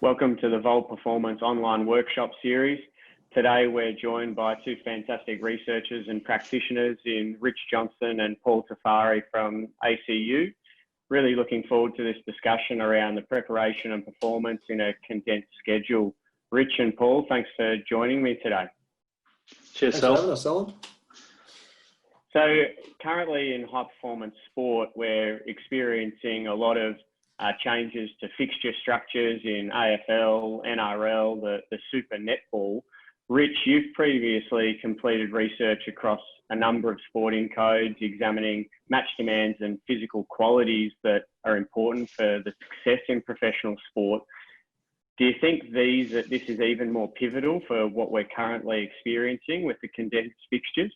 Welcome to the Volt Performance online workshop series. Today we're joined by two fantastic researchers and practitioners in Rich Johnson and Paul Tofari from ACU. Really looking forward to this discussion around the preparation and performance in a condensed schedule. Rich and Paul, thanks for joining me today. Cheers, Selwyn. So currently in high performance sport, we're experiencing a lot of changes to fixture structures in AFL, NRL, the Super Netball. Rich, you've previously completed research across a number of sporting codes, examining match demands and physical qualities that are important for the success in professional sport. Do you think this is even more pivotal for what we're currently experiencing with the condensed fixtures?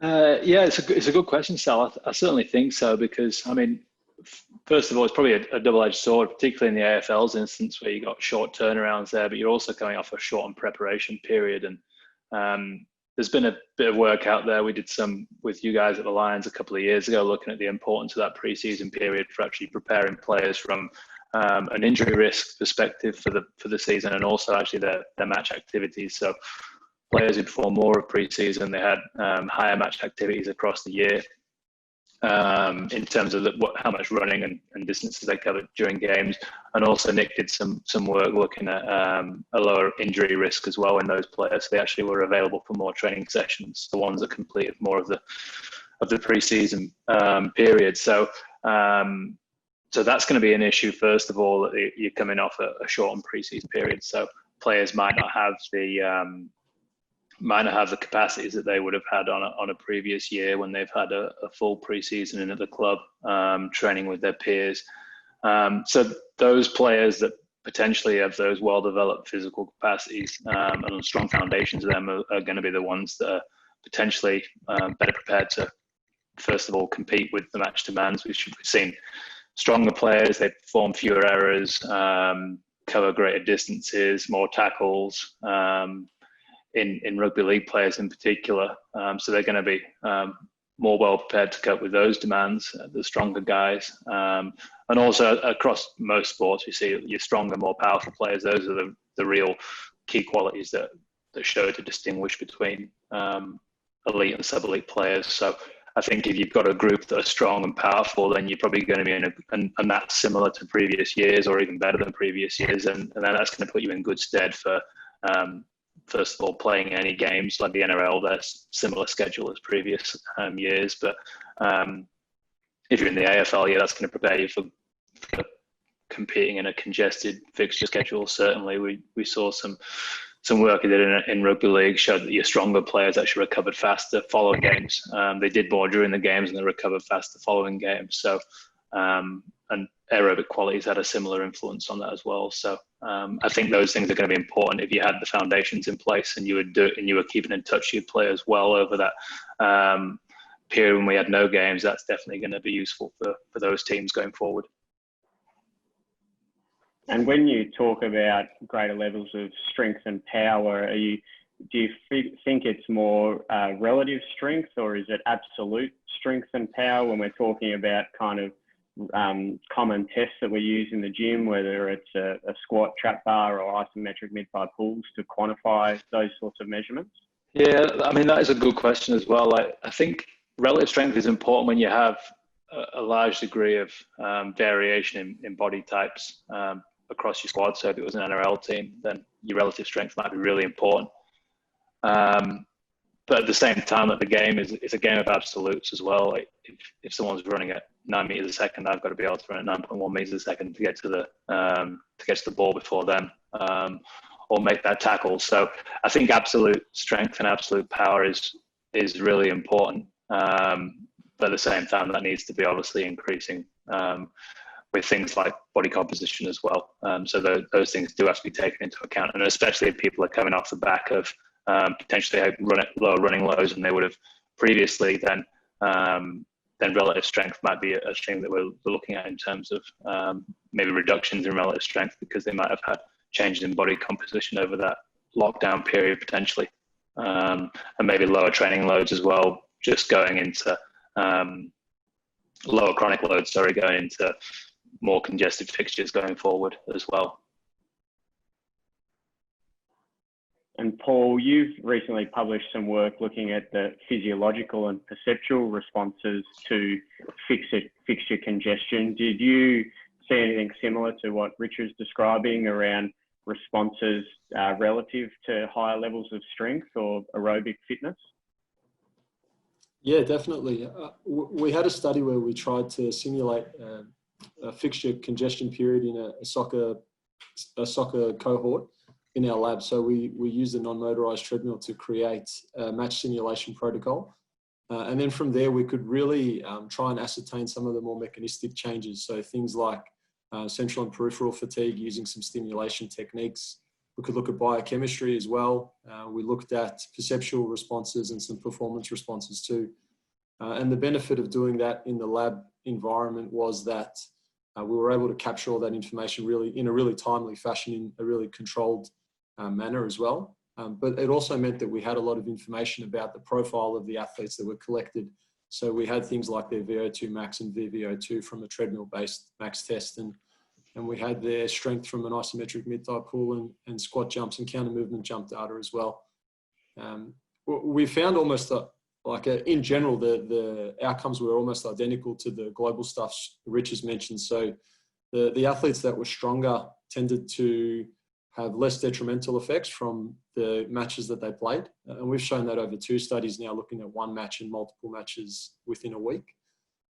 Yeah, it's a good question, Sal. I certainly think so because, first of all, it's probably a double-edged sword, particularly in the AFL's instance where you got short turnarounds there, but you're also coming off a shortened preparation period. And there's been a bit of work out there. We did some with you guys at the Lions a couple of years ago, looking at the importance of that pre-season period for actually preparing players from an injury risk perspective for the season, and also actually their match activities. So players who perform more of pre-season, they had higher match activities across the year. In terms of how much running and distances they covered during games, and also Nick did some work looking at a lower injury risk as well in those players. They actually were available for more training sessions, the ones that completed more of the pre-season period. So that's going to be an issue. First of all, that you're coming off a shortened pre-season period, so players might not have the capacities that they would have had on a previous year when they've had a full pre-season in at the club, training with their peers. So those players that potentially have those well-developed physical capacities and strong foundations of them are going to be the ones that are potentially better prepared to, first of all, compete with the match demands. We've seen stronger players, they perform fewer errors, cover greater distances, more tackles, in rugby league players in particular. So they're going to be more well prepared to cope with those demands, the stronger guys. And also across most sports, you see your stronger, more powerful players. Those are the real key qualities that show to distinguish between elite and sub-elite players. So I think if you've got a group that are strong and powerful, then you're probably going to be and that's similar to previous years or even better than previous years. And then that's going to put you in good stead for, first of all, playing any games like the NRL. There's similar schedule as previous years. But if you're in the AFL, yeah, that's going to prepare you for competing in a congested fixture schedule. Certainly, we saw some work we did in rugby league showed that your stronger players actually recovered faster following games. They did more during the games and they recovered faster following games. So, and aerobic qualities had a similar influence on that as well. So I think those things are going to be important. If you had the foundations in place and you were keeping in touch with your players well over that period when we had no games, that's definitely going to be useful for those teams going forward. And when you talk about greater levels of strength and power, do you think it's more relative strength, or is it absolute strength and power when we're talking about kind of common tests that we use in the gym, whether it's a squat, trap bar, or isometric mid-thigh pulls, to quantify those sorts of measurements? Yeah, that is a good question as well. I think relative strength is important when you have a large degree of variation in body types across your squad. So if it was an NRL team, then your relative strength might be really important. But at the same time, the game is a game of absolutes as well. Like if someone's running at 9 meters a second, I've got to be able to run at 9.1 meters a second to get to the ball before them, or make that tackle. So I think absolute strength and absolute power is really important. But at the same time, that needs to be obviously increasing with things like body composition as well. So those things do have to be taken into account, and especially if people are coming off the back of potentially lower running lows than they would have previously, then relative strength might be a thing that we're looking at in terms of maybe reductions in relative strength, because they might have had changes in body composition over that lockdown period potentially, and maybe lower training loads as well, just going into lower chronic loads, going into more congested fixtures going forward as well. And Paul, you've recently published some work looking at the physiological and perceptual responses to fixture congestion. Did you see anything similar to what Richard's describing around responses relative to higher levels of strength or aerobic fitness? Yeah, definitely. We had a study where we tried to simulate a fixture congestion period in a soccer cohort in our lab. So we used a non-motorized treadmill to create a match simulation protocol. And then from there, we could really try and ascertain some of the more mechanistic changes. So things like central and peripheral fatigue using some stimulation techniques. We could look at biochemistry as well. We looked at perceptual responses and some performance responses too. And the benefit of doing that in the lab environment was that we were able to capture all that information really in a really timely fashion, in a really controlled manner as well. But it also meant that we had a lot of information about the profile of the athletes that were collected. So we had things like their VO2 max and VVO2 from a treadmill-based max test, and we had their strength from an isometric mid-thigh pull and squat jumps and counter movement jump data as well. We found almost in general, the outcomes were almost identical to the global stuff Rich has mentioned. So the athletes that were stronger tended to have less detrimental effects from the matches that they played. And we've shown that over 2 studies now, looking at 1 match and multiple matches within a week.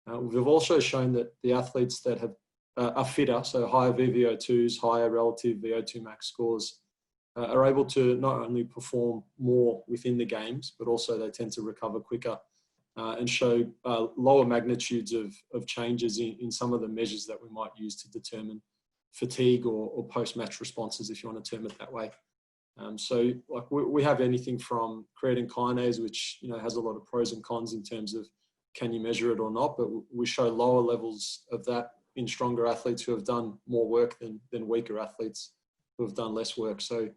We've also shown that the athletes that are fitter, so higher VVO2s, higher relative VO2 max scores, are able to not only perform more within the games, but also they tend to recover quicker and show lower magnitudes of changes in some of the measures that we might use to determine fatigue or post-match responses, if you want to term it that way. So like we have anything from creatine kinase, which has a lot of pros and cons in terms of can you measure it or not, but we show lower levels of that in stronger athletes who have done more work than weaker athletes who have done less work. So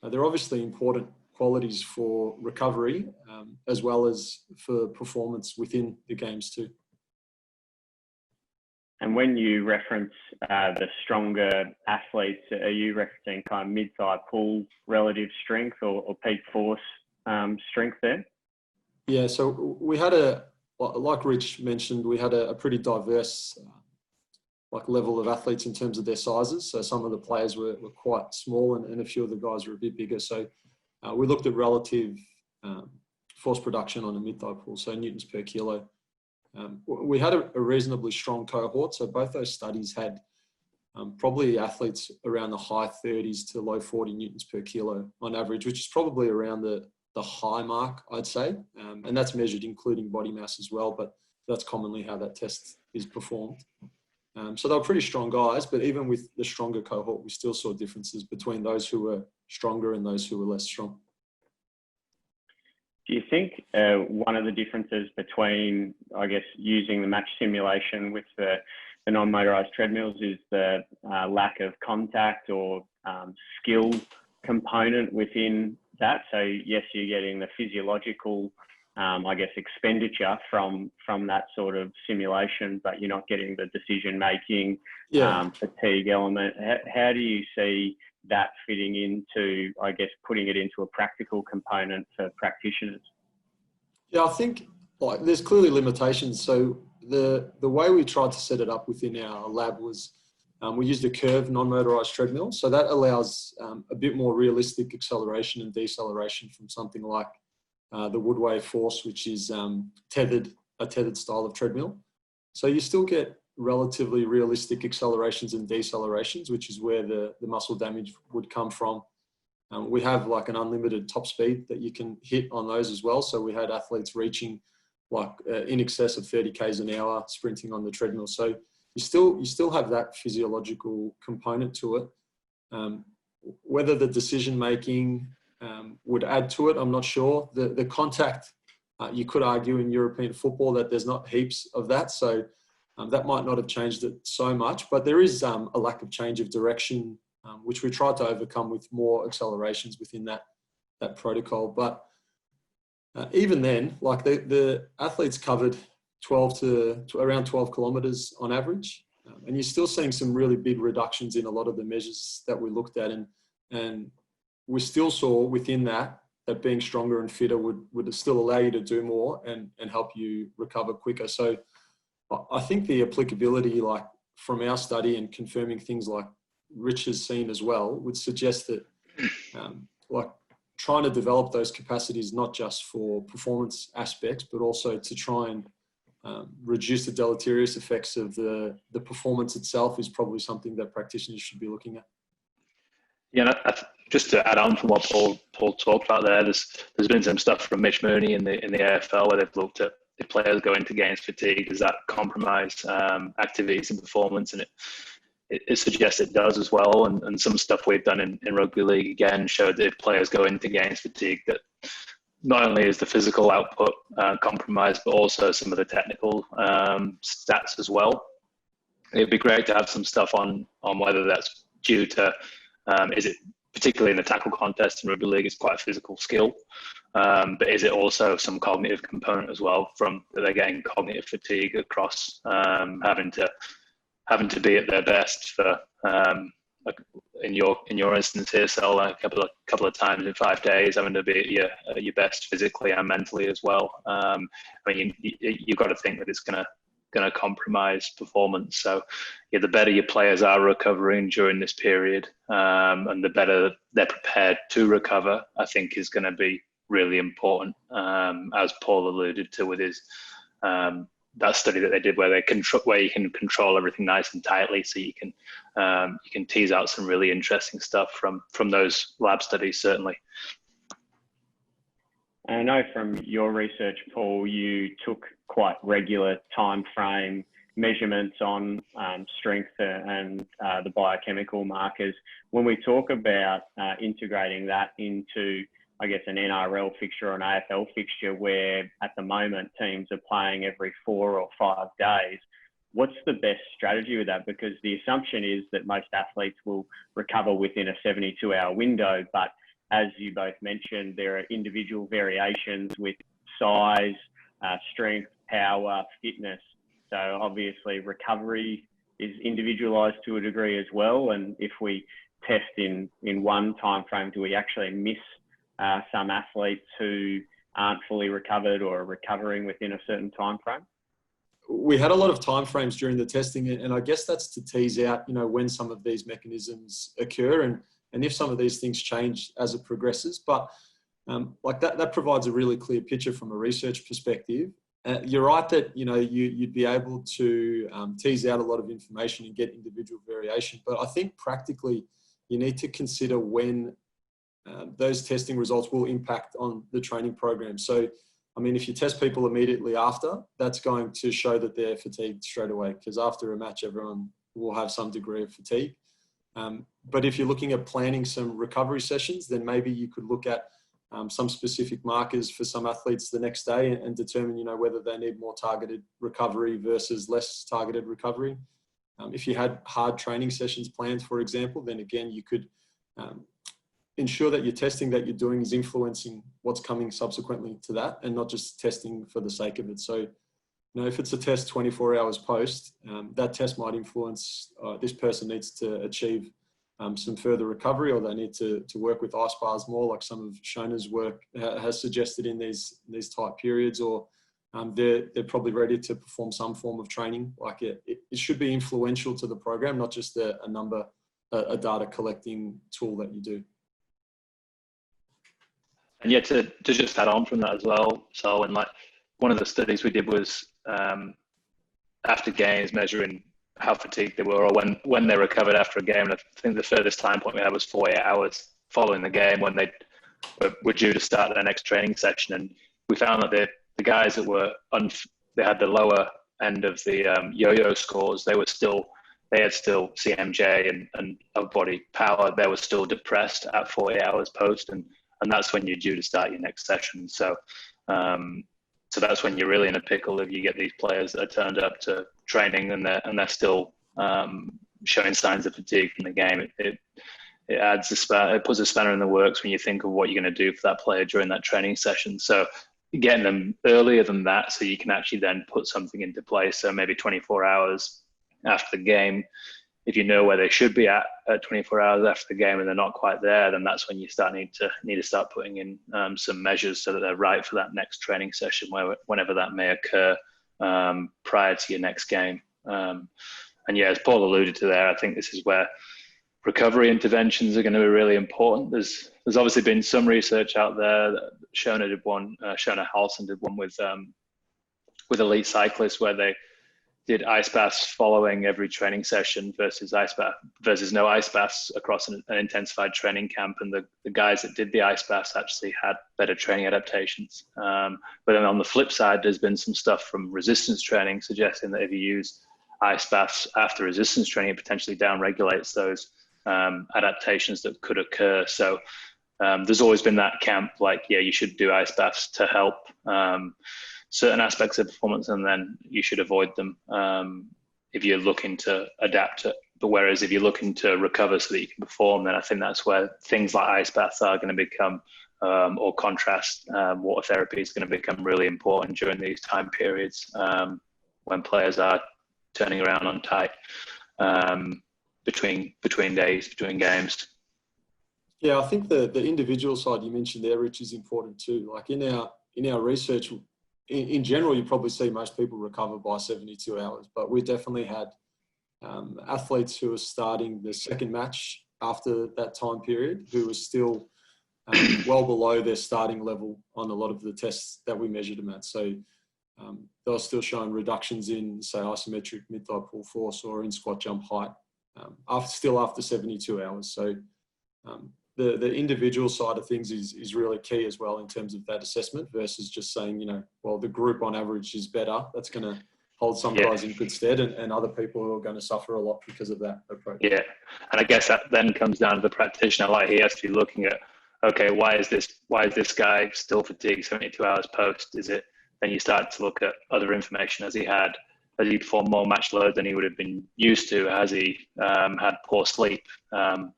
they're obviously important qualities for recovery as well as for performance within the games too. And when you reference the stronger athletes, are you referencing kind of mid-thigh pull relative strength or peak force strength there? Yeah, so we had like Rich mentioned, we had a pretty diverse level of athletes in terms of their sizes. So some of the players were quite small and a few of the guys were a bit bigger. So we looked at relative force production on a mid-thigh pull, so newtons per kilo. We had a reasonably strong cohort. So both those studies had probably athletes around the high 30s to low 40 newtons per kilo on average, which is probably around the high mark, I'd say. And that's measured including body mass as well, but that's commonly how that test is performed. So they were pretty strong guys, but even with the stronger cohort, we still saw differences between those who were stronger and those who were less strong. Do you think one of the differences between, I guess, using the match simulation with the non-motorized treadmills is the lack of contact or skill component within that? So yes, you're getting the physiological, I guess, expenditure from that sort of simulation, but you're not getting the decision-making fatigue element. How do you see that fitting into, I guess, putting it into a practical component for practitioners? Yeah, I think there's clearly limitations. So the way we tried to set it up within our lab was we used a curved non-motorized treadmill. So that allows a bit more realistic acceleration and deceleration from something like the Woodway Force, which is a tethered style of treadmill. So you still get relatively realistic accelerations and decelerations, which is where the muscle damage would come from. We have like an unlimited top speed that you can hit on those as well. So we had athletes reaching in excess of 30 k's an hour sprinting on the treadmill. So you still have that physiological component to it. Whether the decision making would add to it, I'm not sure. The contact, you could argue in European football that there's not heaps of that. So that might not have changed it so much, but there is a lack of change of direction, which we tried to overcome with more accelerations within that protocol. But even then, like the athletes covered around 12 kilometers on average. And you're still seeing some really big reductions in a lot of the measures that we looked at. And we still saw within that being stronger and fitter would still allow you to do more and help you recover quicker. So I think the applicability, like from our study and confirming things like Rich has seen as well, would suggest that like trying to develop those capacities, not just for performance aspects, but also to try and reduce the deleterious effects of the performance itself, is probably something that practitioners should be looking at. Yeah, just to add on from what Paul talked about there, there's been some stuff from Mitch Mooney in the AFL where they've looked at if players go into games fatigue, does that compromise activities and performance? And it suggests it does as well. And some stuff we've done in rugby league again showed that if players go into games fatigue, that not only is the physical output compromised, but also some of the technical stats as well. It'd be great to have some stuff on whether that's due to is it particularly in the tackle contest in rugby league, it's quite a physical skill, but is it also some cognitive component as well from that they're getting cognitive fatigue across having to be at their best for like in your instance here, so like a couple of times in 5 days, having to be at your best physically and mentally as well. I mean, you've got to think that it's going to compromise performance. So yeah, the better your players are recovering during this period, and the better they're prepared to recover, I think is going to be really important. As Paul alluded to with his that study that they did where you can control everything nice and tightly, so you can tease out some really interesting stuff from those lab studies, certainly. I know from your research, Paul, you took quite regular time frame measurements on strength and the biochemical markers. When we talk about integrating that into, I guess, an NRL fixture or an AFL fixture where at the moment teams are playing every 4 or 5 days, what's the best strategy with that? Because the assumption is that most athletes will recover within a 72-hour window, but as you both mentioned, there are individual variations with size, strength, power, fitness. So obviously recovery is individualized to a degree as well. And if we test in one time frame, do we actually miss some athletes who aren't fully recovered or are recovering within a certain time frame? We had a lot of time frames during the testing, and I guess that's to tease out, when some of these mechanisms occur and if some of these things change as it progresses. But like that provides a really clear picture from a research perspective. You're right that, you'd be able to tease out a lot of information and get individual variation. But I think practically you need to consider when those testing results will impact on the training program. So, I mean, if you test people immediately after, that's going to show that they're fatigued straight away, because after a match, everyone will have some degree of fatigue. But if you're looking at planning some recovery sessions, then maybe you could look at some specific markers for some athletes the next day and determine, whether they need more targeted recovery versus less targeted recovery. If you had hard training sessions planned, for example, then again, you could ensure that your testing that you're doing is influencing what's coming subsequently to that, and not just testing for the sake of it. So, if it's a test 24 hours post, that test might influence this person needs to achieve some further recovery, or they need to work with ice bars more, like some of Shona's work has suggested in these type periods, or they're probably ready to perform some form of training. Like it should be influential to the program, not just a data collecting tool that you do. And yet to just add on from that as well, so when one of the studies we did was after games measuring how fatigued they were, or when they recovered after a game. And I think the furthest time point we had was 48 hours following the game when they were due to start their next training session. And we found that the guys that they had the lower end of the yo-yo scores, they had still CMJ and upper body power. They were still depressed at 48 hours post, and that's when you're due to start your next session. So that's when you're really in a pickle if you get these players that are turned up to training and they're still showing signs of fatigue from the game. It adds it puts a spanner in the works when you think of what you're going to do for that player during that training session. So getting them earlier than that, so you can actually then put something into place. So maybe 24 hours after the game, if you know where they should be at 24 hours after the game and they're not quite there, then that's when you need to start putting in some measures so that they're right for that next training session, whenever that may occur prior to your next game. And yeah, as Paul alluded to there, I think this is where recovery interventions are going to be really important. There's obviously been some research out there. Shona Halson did one with elite cyclists where they did ice baths following every training session versus no ice baths across an intensified training camp. And the guys that did the ice baths actually had better training adaptations. But then on the flip side, there's been some stuff from resistance training suggesting that if you use ice baths after resistance training, it potentially downregulates those adaptations that could occur. So there's always been that camp, like, yeah, you should do ice baths to help certain aspects of performance, and then you should avoid them if you're looking to adapt it. But whereas if you're looking to recover so that you can perform, then I think that's where things like ice baths are going to become, or contrast water therapy is going to become really important during these time periods when players are turning around on tight between days, between games. Yeah, I think the individual side you mentioned there, Rich, is important too. Like in our research, in general, you probably see most people recover by 72 hours, but we definitely had athletes who were starting the second match after that time period who were still well below their starting level on a lot of the tests that we measured them at. So they were still showing reductions in, say, isometric mid-thigh pull force or in squat jump height after 72 hours. So the individual side of things is really key as well in terms of that assessment versus just saying, well, the group on average is better. That's going to hold some guys in good stead and other people who are going to suffer a lot because of that approach. Yeah. And I guess that then comes down to the practitioner. Like, he has to be looking at, okay, why is this guy still fatigued 72 hours post? Is it, then you start to look at other information. Has he performed more match load than he would have been used to? Has he had poor sleep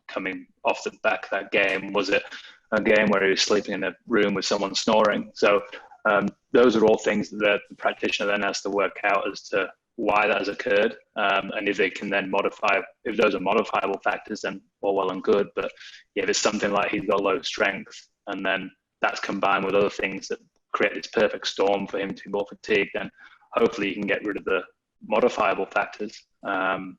coming off the back of that game? Was it a game where he was sleeping in a room with someone snoring? So those are all things that the practitioner then has to work out as to why that has occurred. And if they can then if those are modifiable factors, then all well and good. But if it's something like he's got low strength and then that's combined with other things that create this perfect storm for him to be more fatigued, then hopefully you can get rid of the modifiable factors. And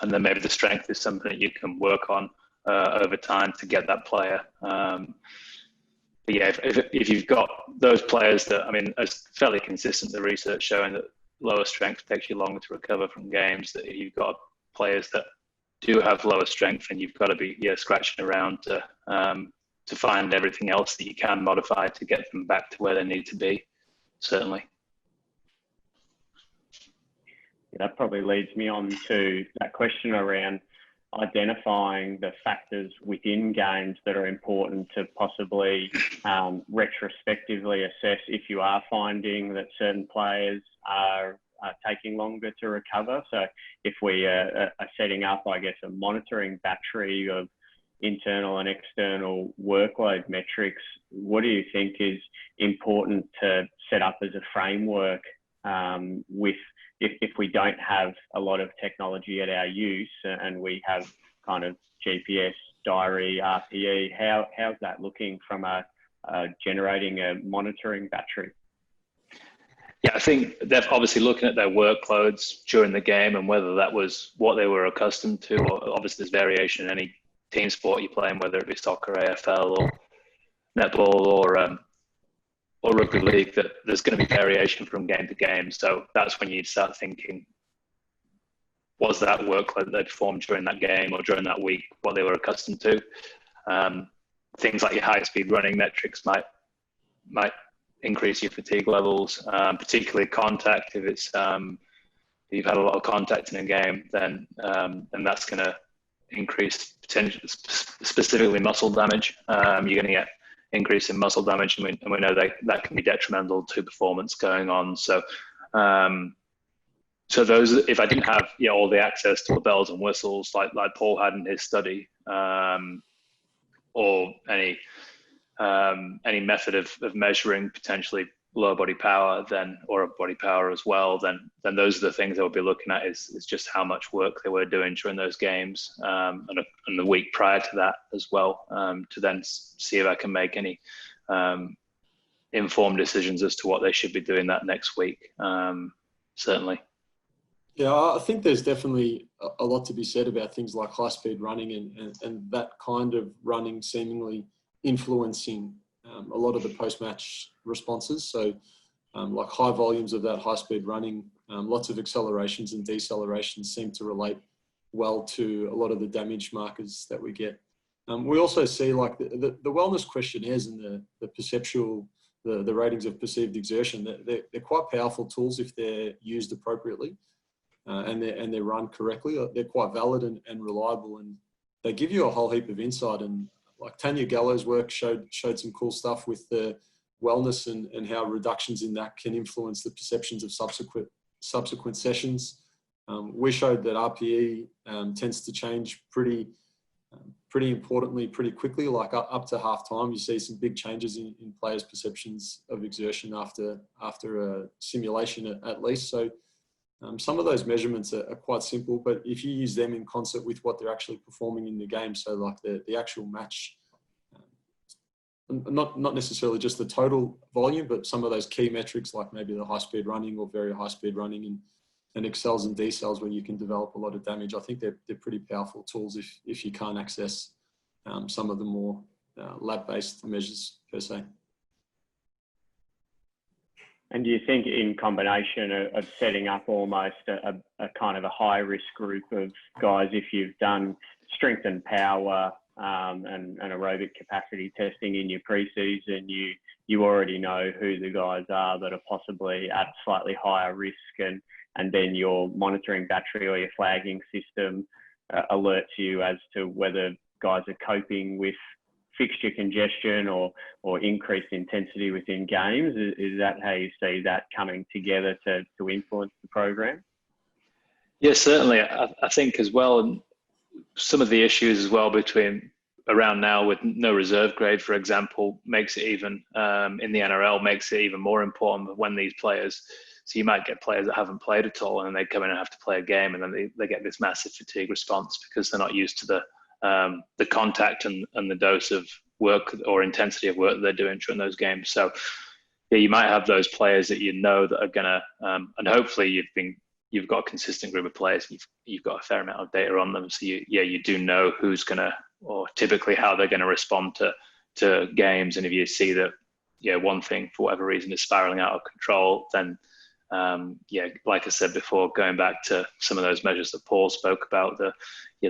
then maybe the strength is something that you can work on over time to get that player. But yeah, if you've got those players that, I mean, it's fairly consistent, the research showing that lower strength takes you longer to recover from games, that if you've got players that do have lower strength, and you've got to be scratching around to find everything else that you can modify to get them back to where they need to be, certainly. That probably leads me on to that question around identifying the factors within games that are important to possibly retrospectively assess if you are finding that certain players are taking longer to recover. So if we are setting up, I guess, a monitoring battery of internal and external workload metrics, what do you think is important to set up as a framework with if we don't have a lot of technology at our use and we have kind of GPS, diary, RPE, how's that looking from generating a monitoring battery? Yeah, I think they're obviously looking at their workloads during the game and whether that was what they were accustomed to. Or obviously, there's variation in any team sport you play in, whether it be soccer, AFL, or netball, or rugby league, that there's going to be variation from game to game. So that's when you start thinking, was that workload that they performed during that game or during that week what they were accustomed to? Things like your high-speed running metrics might increase your fatigue levels, particularly contact. If it's if you've had a lot of contact in a game, then that's going to increase potential, specifically muscle damage. You're going to get increase in muscle damage, and we know that can be detrimental to performance going on. So so those, if I didn't have all the access to the bells and whistles like Paul had in his study, or any method of measuring potentially lower body power or body power as well, then those are the things I would be looking at is just how much work they were doing during those games, and the week prior to that as well, to then see if I can make any informed decisions as to what they should be doing that next week. Certainly. Yeah, I think there's definitely a lot to be said about things like high-speed running and that kind of running seemingly influencing a lot of the post-match responses. So like high volumes of that high-speed running, lots of accelerations and decelerations seem to relate well to a lot of the damage markers that we get. We also see like the wellness questionnaires and the perceptual, the ratings of perceived exertion, they're quite powerful tools if they're used appropriately. And they're run correctly. They're quite valid and reliable, and they give you a whole heap of insight. And like Tanya Gallo's work showed some cool stuff with the wellness and how reductions in that can influence the perceptions of subsequent sessions. We showed that RPE tends to change pretty importantly, pretty quickly. Like up to half time, you see some big changes in players' perceptions of exertion after a simulation at least. So. Some of those measurements are quite simple, but if you use them in concert with what they're actually performing in the game, so like the actual match, not necessarily just the total volume, but some of those key metrics like maybe the high-speed running or very high-speed running and accels and decels where you can develop a lot of damage, I think they're pretty powerful tools if you can't access some of the more lab-based measures per se. And do you think in combination of setting up almost a kind of a high risk group of guys, if you've done strength and power and aerobic capacity testing in your pre-season, you already know who the guys are that are possibly at slightly higher risk, and then your monitoring battery or your flagging system alerts you as to whether guys are coping with fixture congestion or increased intensity within games? Is that how you see that coming together to influence the program? Yes, certainly. I think as well, and some of the issues as well between around now with no reserve grade, for example, makes it even in the NRL makes it even more important when these players. So you might get players that haven't played at all, and they come in and have to play a game, and then they get this massive fatigue response because they're not used to the contact and the dose of work or intensity of work that they're doing during those games. So yeah, you might have those players that you know that are gonna, and hopefully you've got a consistent group of players. You've got a fair amount of data on them, so you do know who's gonna, or typically how they're gonna respond to games. And if you see that one thing for whatever reason is spiraling out of control, then like I said before, going back to some of those measures that Paul spoke about, the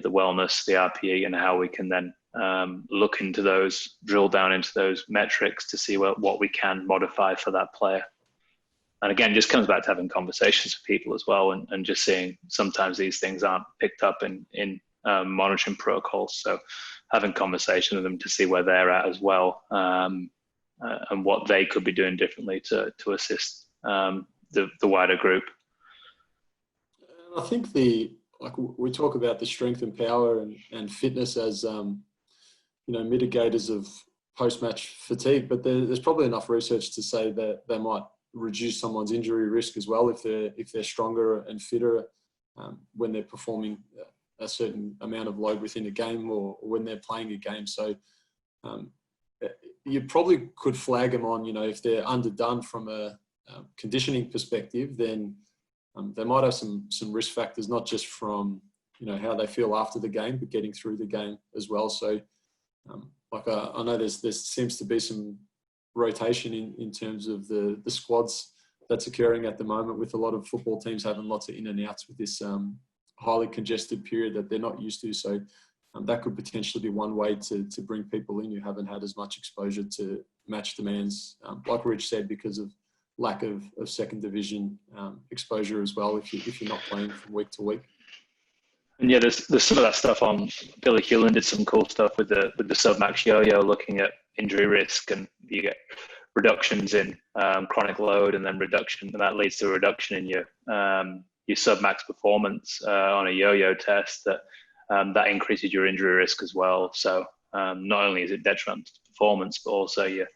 wellness, the RPE, and how we can then look into those, drill down into those metrics to see what we can modify for that player. And again, just comes back to having conversations with people as well, and just seeing sometimes these things aren't picked up in monitoring protocols. So having conversation with them to see where they're at as well, and what they could be doing differently to assist the wider group. And I think we talk about the strength and power and fitness as mitigators of post-match fatigue, but there's probably enough research to say that they might reduce someone's injury risk as well if they're stronger and fitter when they're performing a certain amount of load within a game or when they're playing a game. So you probably could flag them on, if they're underdone from a conditioning perspective, then they might have some risk factors, not just from how they feel after the game, but getting through the game as well. So I know there seems to be some rotation in terms of the squads that's occurring at the moment, with a lot of football teams having lots of in and outs with this highly congested period that they're not used to. So that could potentially be one way to bring people in who haven't had as much exposure to match demands, like Rich said, because of lack of second division exposure as well, if you're not playing from week to week. And yeah, there's some of that stuff on. Billy Hewlin did some cool stuff with the submax yo-yo, looking at injury risk, and you get reductions in chronic load, and then that leads to a reduction in your submax performance on a yo-yo test. That increases your injury risk as well. So not only is it detrimental to performance, but also your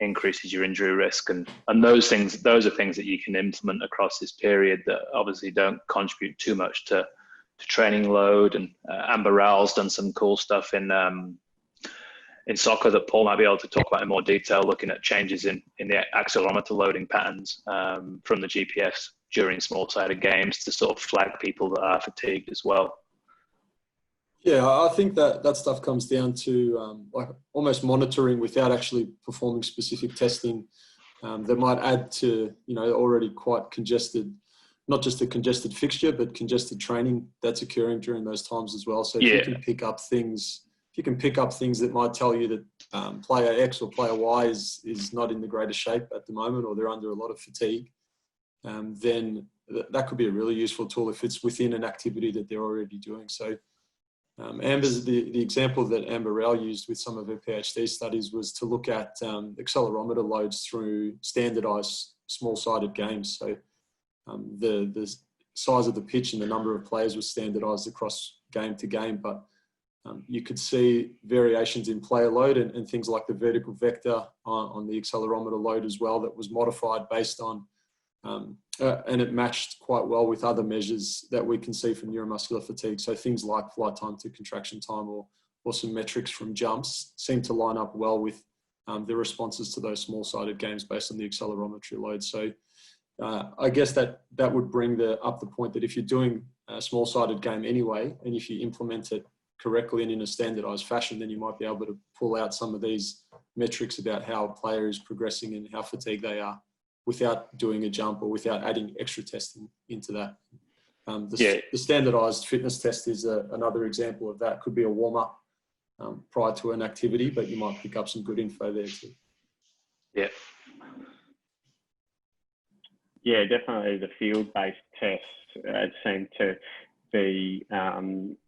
increases your injury risk. And those are things that you can implement across this period that obviously don't contribute too much to training load. And Amber Rowell's done some cool stuff in soccer that Paul might be able to talk about in more detail, looking at changes in the accelerometer loading patterns from the GPS during small-sided games to sort of flag people that are fatigued as well. Yeah, I think that stuff comes down to like almost monitoring without actually performing specific testing that might add to, already quite congested, not just a congested fixture, but congested training that's occurring during those times as well. So if you can pick up things that might tell you that player X or player Y is not in the greatest shape at the moment, or they're under a lot of fatigue, then that could be a really useful tool if it's within an activity that they're already doing. So Amber's the example that Amber Rowell used with some of her PhD studies was to look at accelerometer loads through standardized small-sided games. So the size of the pitch and the number of players was standardized across game to game, but you could see variations in player load and things like the vertical vector on the accelerometer load as well that was modified based on, and it matched quite well with other measures that we can see from neuromuscular fatigue. So things like flight time to contraction time or some metrics from jumps seem to line up well with the responses to those small-sided games based on the accelerometry load. So I guess that would bring up the point that if you're doing a small-sided game anyway, and if you implement it correctly and in a standardized fashion, then you might be able to pull out some of these metrics about how a player is progressing and how fatigued they are without doing a jump or without adding extra testing into that. The standardized fitness test is another example of that. Could be a warm-up prior to an activity, but you might pick up some good info there too. Yeah. Yeah, definitely the field-based tests seem to be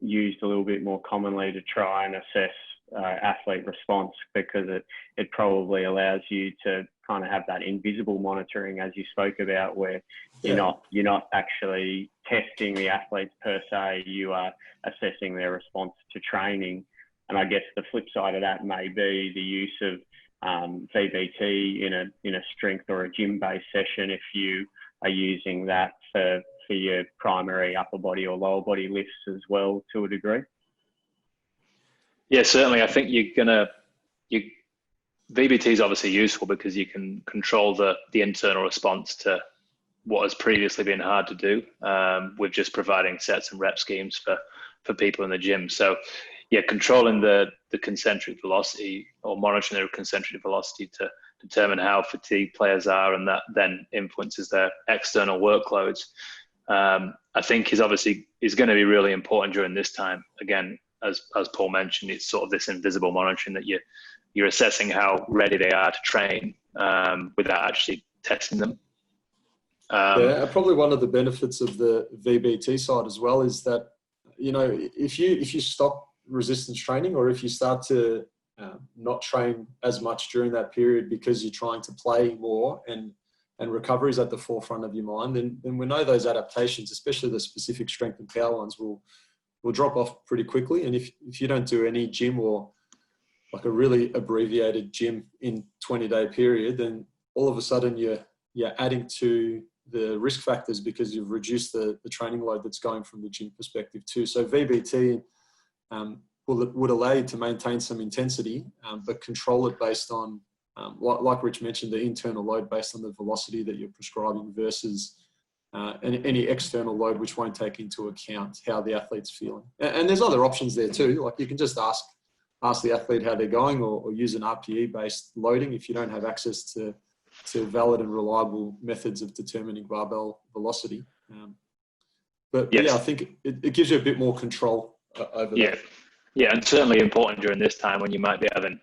used a little bit more commonly to try and assess athlete response, because it probably allows you to kind of have that invisible monitoring, as you spoke about, where you're not actually testing the athletes per se, you are assessing their response to training. And I guess the flip side of that may be the use of VBT in a strength or a gym-based session, if you are using that for your primary upper body or lower body lifts as well, to a degree. Yeah, certainly. I think VBT is obviously useful because you can control the internal response to what has previously been hard to do with just providing sets and rep schemes for people in the gym. So yeah, controlling the concentric velocity or monitoring their concentric velocity to determine how fatigued players are, and that then influences their external workloads, I think is going to be really important during this time. Again, as Paul mentioned, it's sort of this invisible monitoring that you're assessing how ready they are to train without actually testing them. Probably one of the benefits of the VBT side as well is that, if you stop resistance training, or if you start to not train as much during that period because you're trying to play more and recovery is at the forefront of your mind, then we know those adaptations, especially the specific strength and power ones, will drop off pretty quickly. And if you don't do any gym or like a really abbreviated gym in 20-day period, then all of a sudden you're adding to the risk factors because you've reduced the training load that's going from the gym perspective too. So VBT would allow you to maintain some intensity, but control it based on, like Rich mentioned, the internal load based on the velocity that you're prescribing versus any external load, which won't take into account how the athlete's feeling. And there's other options there too. Like you can just ask the athlete how they're going, or use an RPE-based loading if you don't have access to valid and reliable methods of determining barbell velocity. I think it gives you a bit more control over that. Yeah, and certainly important during this time when you might be having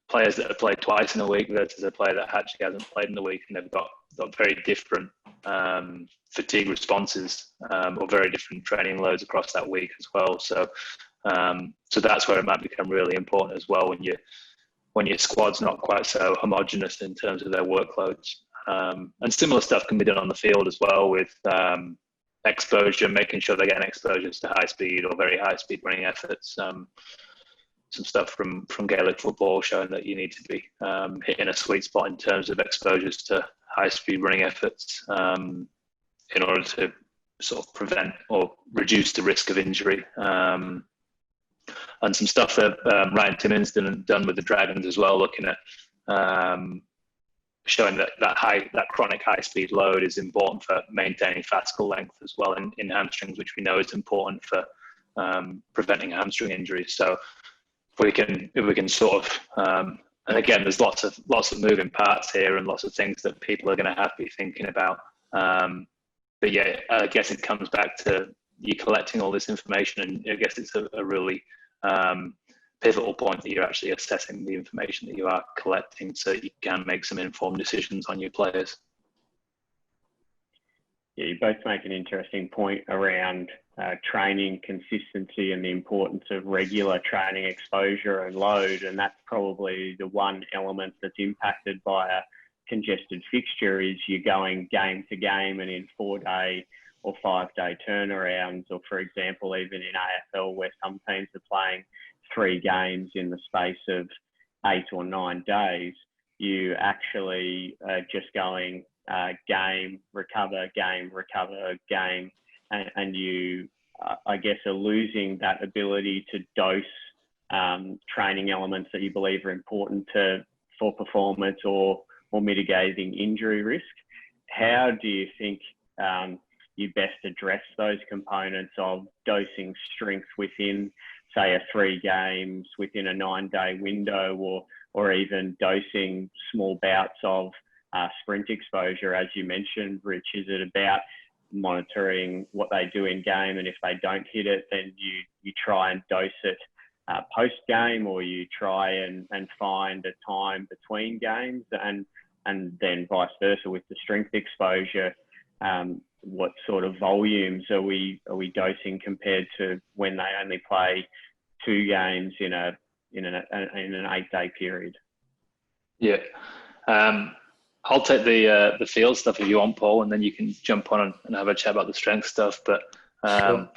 players that have played twice in a week versus a player that actually hasn't played in the week, and they've got very different fatigue responses or very different training loads across that week as well. So that's where it might become really important as well when your squad's not quite so homogenous in terms of their workloads. And similar stuff can be done on the field as well with exposure, making sure they're getting exposures to high speed or very high speed running efforts. some stuff from Gaelic football showing that you need to be hitting a sweet spot in terms of exposures to high-speed running efforts in order to sort of prevent or reduce the risk of injury. And some stuff that Ryan Timmins done with the Dragons as well, looking at showing that chronic high-speed load is important for maintaining fascicle length as well in hamstrings, which we know is important for preventing hamstring injuries. So if we can sort of, and again, there's lots of moving parts here and lots of things that people are going to have to be thinking about. But yeah, I guess it comes back to you collecting all this information, and I guess it's a really pivotal point that you're actually assessing the information that you are collecting so you can make some informed decisions on your players. Yeah, you both make an interesting point around training consistency and the importance of regular training exposure and load, and that's probably the one element that's impacted by a congested fixture is you're going game to game and in 4-day or 5-day turnarounds, or for example, even in AFL where some teams are playing 3 games in the space of 8 or 9 days, you actually just going game, recover, game, and you, I guess, are losing that ability to dose training elements that you believe are important for performance or mitigating injury risk. How do you think you best address those components of dosing strength within, say, a 3 games, within a 9-day window, or even dosing small bouts of sprint exposure, as you mentioned, Rich? Is it about monitoring what they do in game, and if they don't hit it, then you try and dose it post game, or you try and find a time between games, and then vice versa with the strength exposure? What sort of volumes are we dosing compared to when they only play 2 games in an 8-day period? Yeah. I'll take the field stuff if you want, Paul, and then you can jump on and have a chat about the strength stuff. But Sure.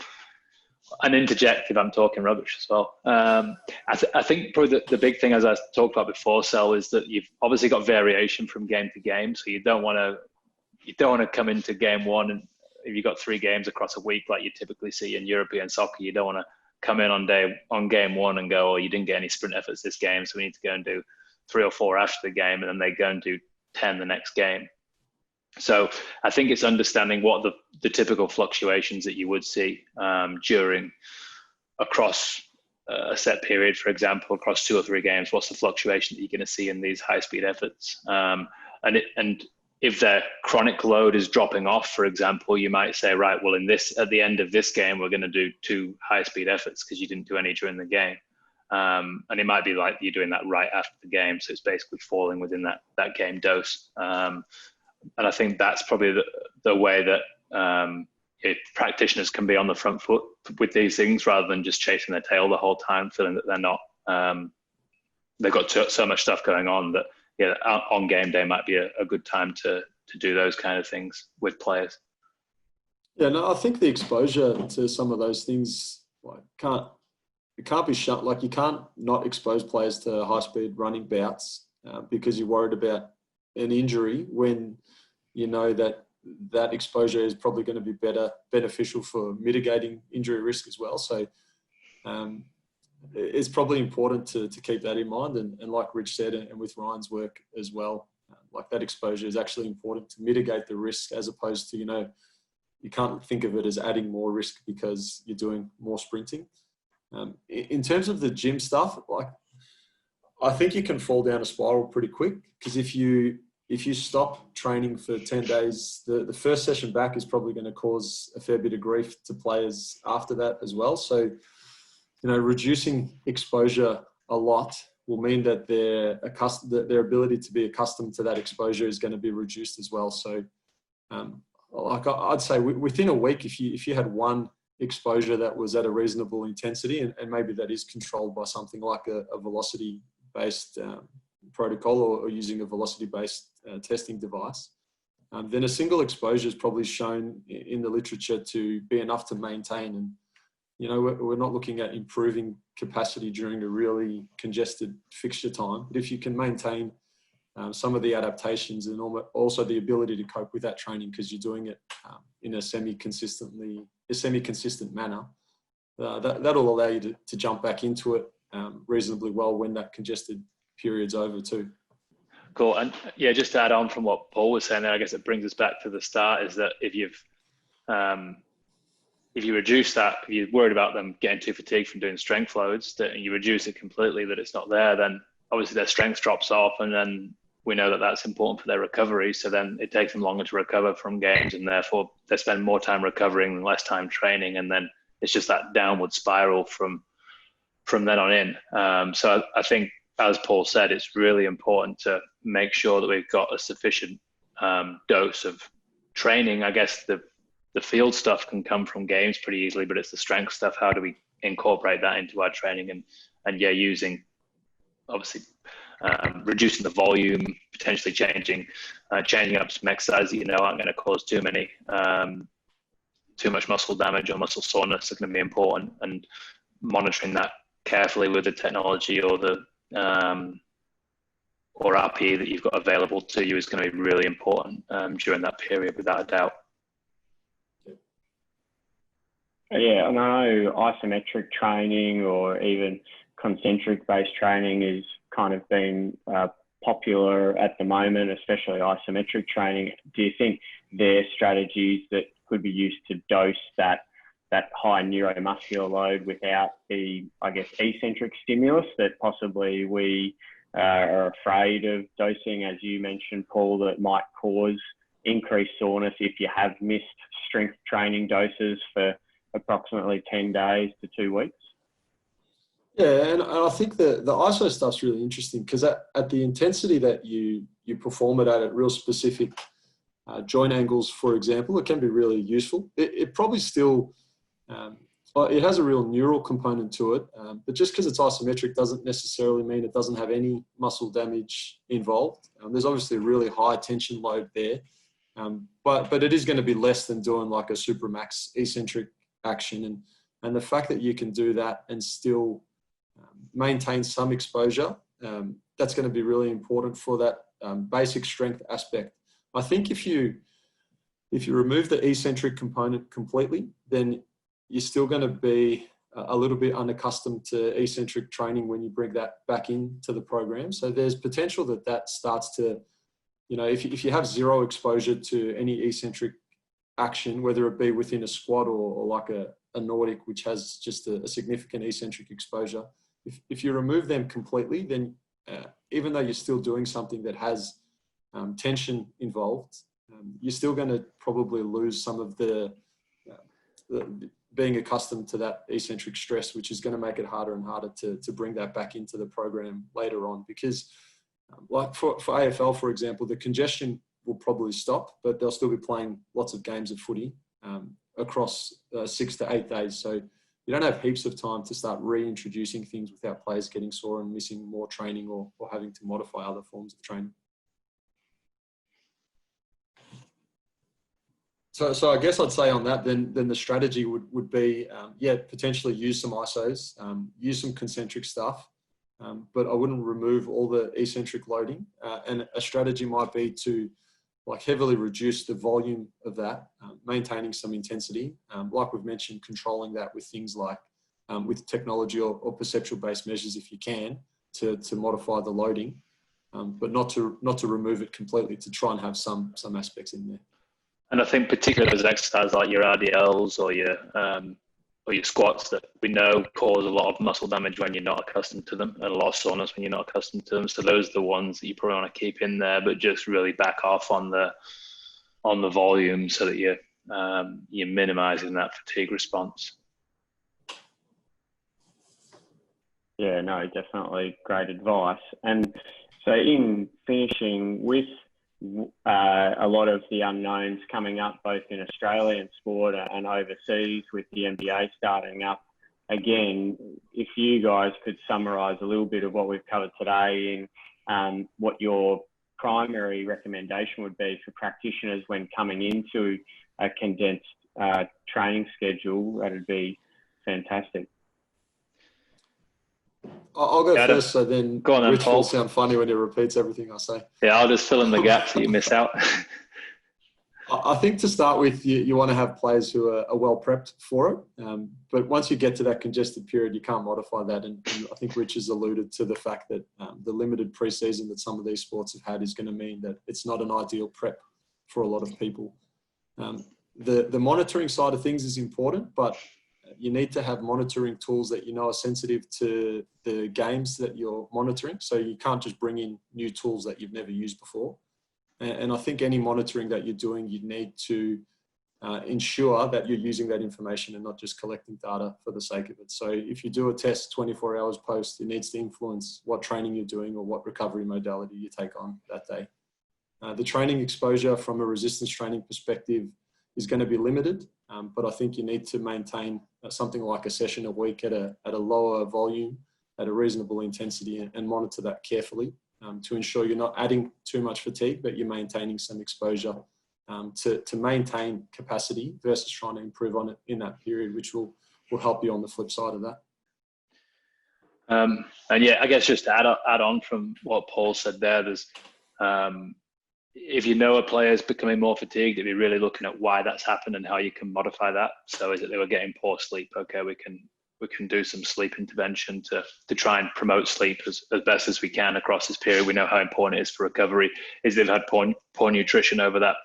And interject if I'm talking rubbish as well. I think probably the big thing, as I talked about before, Sel, is that you've obviously got variation from game to game. So you don't want to come into game one, and if you've got 3 games across a week like you typically see in European soccer, you don't want to come in on game one and go, oh, you didn't get any sprint efforts this game, so we need to go and do 3 or 4 after the game, and then they go and do 10 the next game. So I think it's understanding what the typical fluctuations that you would see across a set period, for example, across 2 or 3 games. What's the fluctuation that you're going to see in these high-speed efforts? And if their chronic load is dropping off, for example, you might say, right, well, at the end of this game, we're going to do 2 high-speed efforts because you didn't do any during the game. And it might be like you're doing that right after the game, so it's basically falling within that game dose. And I think that's probably the way that practitioners can be on the front foot with these things, rather than just chasing their tail the whole time, feeling that they're not. They've got so much stuff going on that on game day might be a good time to do those kind of things with players. Yeah, no, I think the exposure to some of those things can't be shut. Like, you can't not expose players to high-speed running bouts because you're worried about an injury when you know that exposure is probably going to be beneficial for mitigating injury risk as well. So it's probably important to keep that in mind. And like Rich said, and with Ryan's work as well, like, that exposure is actually important to mitigate the risk, as opposed to, you can't think of it as adding more risk because you're doing more sprinting. In terms of the gym stuff, like, I think you can fall down a spiral pretty quick, because if you stop training for 10 days, the first session back is probably going to cause a fair bit of grief to players after that as well. So, reducing exposure a lot will mean that their ability to be accustomed to that exposure is going to be reduced as well. So, like, I'd say within a week, if you had one exposure that was at a reasonable intensity, and maybe that is controlled by something like a velocity-based protocol, or using a velocity-based testing device, then a single exposure is probably shown in the literature to be enough to maintain. And you know, we're not looking at improving capacity during a really congested fixture time. But if you can maintain some of the adaptations and also the ability to cope with that training because you're doing it in a semi-consistent manner, that'll allow you to jump back into it reasonably well when that congested period's over too. Cool. And yeah, just to add on from what Paul was saying there, I guess it brings us back to the start, is that if you reduce that, if you're worried about them getting too fatigued from doing strength loads, that you reduce it completely, that it's not there, then obviously their strength drops off, and then we know that that's important for their recovery. So then it takes them longer to recover from games, and therefore they spend more time recovering and less time training. And then it's just that downward spiral from then on in. So I think, as Paul said, it's really important to make sure that we've got a sufficient dose of training. I guess the field stuff can come from games pretty easily, but it's the strength stuff. How do we incorporate that into our training? And yeah, using, obviously, reducing the volume, potentially changing up some exercises that you know aren't going to cause too much muscle damage or muscle soreness are going to be important, and monitoring that carefully with the technology or the or RPE that you've got available to you is going to be really important during that period, without a doubt. Yeah, I know isometric training or even concentric based training is kind of been popular at the moment, especially isometric training. Do you think there are strategies that could be used to dose that high neuromuscular load without the, I guess, eccentric stimulus that possibly we are afraid of dosing, as you mentioned, Paul, that might cause increased soreness if you have missed strength training doses for approximately 10 days to 2 weeks? Yeah, and I think the ISO stuff's really interesting because at the intensity that you perform it at real specific joint angles, for example, it can be really useful. It probably still, it has a real neural component to it, but just because it's isometric doesn't necessarily mean it doesn't have any muscle damage involved. There's obviously a really high tension load there, but it is going to be less than doing like a supermax eccentric action. And the fact that you can do that and still maintain some exposure, that's going to be really important for that basic strength aspect. I think if you remove the eccentric component completely, then you're still going to be a little bit unaccustomed to eccentric training when you bring that back into the program. So there's potential that starts to, you know, if you have zero exposure to any eccentric action, whether it be within a squat or like a Nordic, which has just a significant eccentric exposure, if you remove them completely, then even though you're still doing something that has tension involved, you're still going to probably lose some of the being accustomed to that eccentric stress, which is going to make it harder and harder to bring that back into the program later on. Because like for AFL, for example, the congestion will probably stop, but they'll still be playing lots of games of footy across 6 to 8 days. So you don't have heaps of time to start reintroducing things without players getting sore and missing more training or having to modify other forms of training. So I guess I'd say on that, then the strategy would be, potentially use some ISOs, use some concentric stuff, but I wouldn't remove all the eccentric loading. And a strategy might be to like heavily reduce the volume of that, maintaining some intensity. Like we've mentioned, controlling that with things like with technology or perceptual-based measures if you can to modify the loading, but not to remove it completely, to try and have some aspects in there. And I think particularly those exercises like your RDLs or your squats that we know cause a lot of muscle damage when you're not accustomed to them, and a lot of soreness when you're not accustomed to them. So those are the ones that you probably want to keep in there, but just really back off on the volume so that you're minimizing that fatigue response. Yeah, no, definitely great advice. And so in finishing with a lot of the unknowns coming up both in Australian sport and overseas with the NBA starting up again, if you guys could summarise a little bit of what we've covered today in what your primary recommendation would be for practitioners when coming into a condensed training schedule, that'd be fantastic. I'll go first, so then go on then, Rich Paul. will sound funny when he repeats everything I say. Yeah, I'll just fill in the gaps that you miss out. I think to start with, you want to have players who are well prepped for it. But once you get to that congested period, you can't modify that. And I think Rich has alluded to the fact that the limited preseason that some of these sports have had is going to mean that it's not an ideal prep for a lot of people. The monitoring side of things is important, but you need to have monitoring tools that you know are sensitive to the games that you're monitoring. So you can't just bring in new tools that you've never used before. And I think any monitoring that you're doing, you need to ensure that you're using that information and not just collecting data for the sake of it. So if you do a test 24 hours post, it needs to influence what training you're doing or what recovery modality you take on that day. The training exposure from a resistance training perspective is going to be limited, but I think you need to maintain something like a session a week at a lower volume, at a reasonable intensity, and monitor that carefully to ensure you're not adding too much fatigue, but you're maintaining some exposure to maintain capacity versus trying to improve on it in that period, which will help you on the flip side of that. And yeah, I guess just to add on from what Paul said there, there's if you know a player is becoming more fatigued, if you're really looking at why that's happened and how you can modify that. So is it they were getting poor sleep? Okay, we can do some sleep intervention to try and promote sleep as best as we can across this period. We know how important it is for recovery. Is they've had poor nutrition over that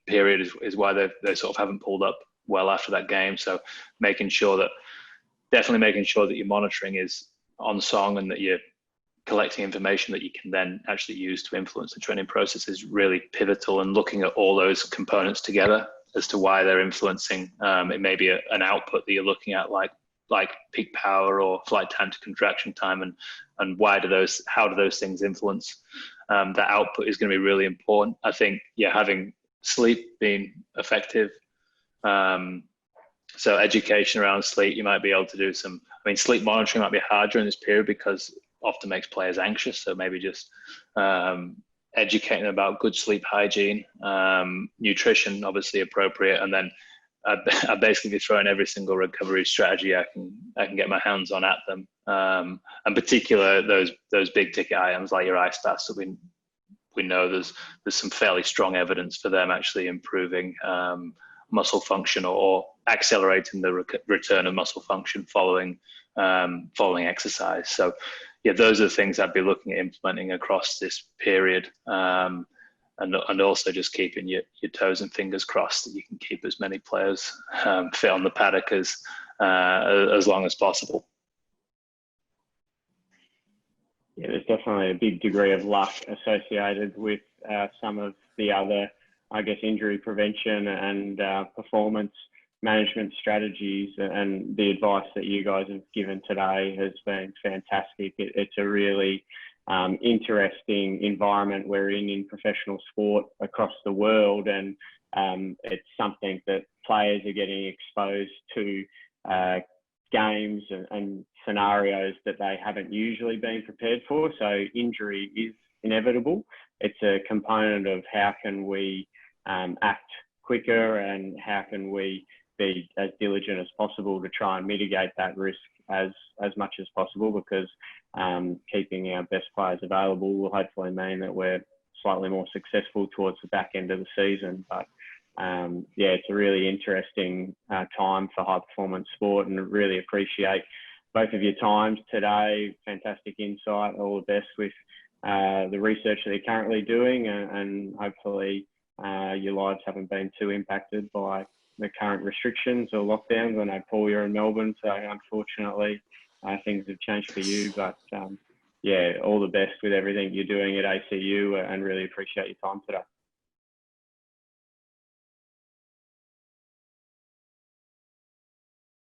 period is why they sort of haven't pulled up well after that game. So definitely making sure that your monitoring is on song and that you're collecting information that you can then actually use to influence the training process is really pivotal, and looking at all those components together as to why they're influencing. It may be an output that you're looking at like peak power or flight time to contraction time, and how do those things influence that output is going to be really important. I think having sleep being effective, so education around sleep, you might be able to do sleep monitoring might be hard during this period because often makes players anxious. So maybe just educating them about good sleep hygiene, nutrition, obviously appropriate, and then I basically be throwing every single recovery strategy I can get my hands on at them. And particular those big ticket items like your ice baths. So we know there's some fairly strong evidence for them actually improving muscle function or accelerating the return of muscle function following exercise. So yeah, those are the things I'd be looking at implementing across this period, and also just keeping your toes and fingers crossed that you can keep as many players fit on the paddock as long as possible. Yeah, there's definitely a big degree of luck associated with some of the other, I guess, injury prevention and performance management strategies, and the advice that you guys have given today has been fantastic. It's a really interesting environment we're in professional sport across the world, and it's something that players are getting exposed to games and scenarios that they haven't usually been prepared for. So injury is inevitable. It's a component of how can we act quicker and how can we be as diligent as possible to try and mitigate that risk as much as possible, because keeping our best players available will hopefully mean that we're slightly more successful towards the back end of the season. But yeah, it's a really interesting time for high performance sport, and really appreciate both of your times today. Fantastic insight. All the best with the research that you're currently doing, and hopefully your lives haven't been too impacted by the current restrictions or lockdowns. I know, Paul, you're in Melbourne, so unfortunately things have changed for you. But yeah, all the best with everything you're doing at ACU, and really appreciate your time today.